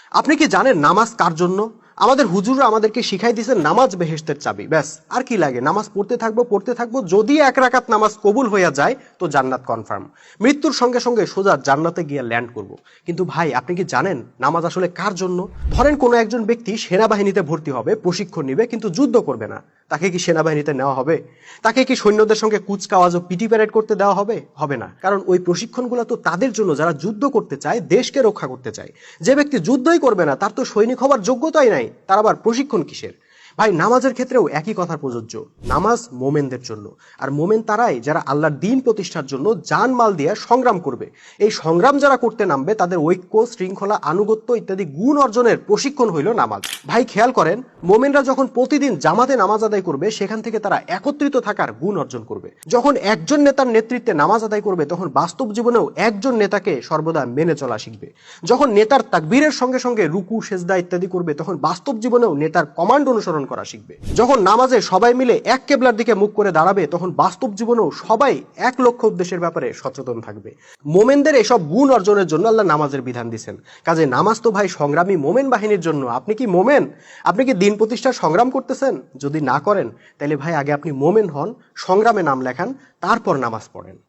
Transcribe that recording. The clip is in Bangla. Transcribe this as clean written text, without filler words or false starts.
আপনি কি জানেন নামাজ কার জন্য? আমাদের হুজুররা আমাদেরকে শিখাই দিয়েছেন নামাজ বেহেশতের চাবি। ব্যাস, আর কি লাগে? নামাজ পড়তে থাকবো, যদি এক রাকাত নামাজ কবুল হইয়া যায় তো জান্নাত কনফার্ম। মৃত্যুর সঙ্গে সঙ্গে সোজা জান্নাতে গিয়ে ল্যান্ড করব। কিন্তু ভাই, আপনি কি জানেন নামাজ আসলে কার জন্য? ধরেন কোনো একজন ব্যক্তি সেনাবাহিনীতে ভর্তি হবে, প্রশিক্ষণ নিবে, কিন্তু যুদ্ধ করবে না। তাকে কি সেনাবাহিনীতে নেওয়া হবে? তাকে কি সৈন্যদের সঙ্গে কুচকাওয়াজ ও পিটি প্যারেড করতে দেওয়া হবে? হবে না। কারণ ওই প্রশিক্ষণগুলো তো তাদের জন্য যারা যুদ্ধ করতে চায়, দেশকে রক্ষা করতে চায়। যে ব্যক্তি যুদ্ধই করবে না, তার তো সৈনিক হবার যোগ্যতাই নাই, তার আবার প্রশিক্ষণ কিসের? ভাই, নামাজের ক্ষেত্রেও একই কথা প্রযোজ্য। নামাজ মোমেনদের জন্য। আর মোমেন তারাই যারা আল্লাহর দ্বীন প্রতিষ্ঠার জন্য জান মাল দিয়ে সংগ্রাম করবে। এই সংগ্রাম যারা করতে নামবে তাদের ঐক্য, শৃঙ্খলা, আনুগত্য ইত্যাদি গুণ অর্জনের প্রশিক্ষণ হইল নামাজ। ভাই খেয়াল করেন, মোমেনরা যখন প্রতিদিন জামাতে নামাজ আদায় করবে, সেখান থেকে তারা একত্রিত থাকার গুণ অর্জন করবে। যখন একজন নেতার নেতৃত্বে নামাজ আদায় করবে, তখন বাস্তব জীবনেও একজন নেতাকে সর্বদা মেনে চলা শিখবে। যখন নেতার তাকবীরের সঙ্গে সঙ্গে রুকু, সেজদা ইত্যাদি করবে, তখন বাস্তব জীবনেও নেতার কমান্ড অনুসরণ করা শিখবে। যখন নামাজে সবাই মিলে এক কেবলার দিকে মুখ করে দাঁড়াবে, তখন বাস্তব জীবনেও সবাই এক লক্ষ্য উদ্দেশ্যের ব্যাপারে সচেতন থাকবে। মোমেনদের এসব গুণ অর্জনের জন্য আল্লাহ নামাজের বিধান দিয়েছেন। কাজে নামাজ তো ভাই সংগ্রামী মোমেন বাহিনীর জন্য। আপনি কি মোমেন? আপনি কি দিন প্রতিষ্ঠার সংগ্রাম করতেছেন? যদি না করেন, তাহলে ভাই আগে আপনি মোমেন হন, সংগ্রামে নাম লেখান, তারপর নামাজ পড়েন।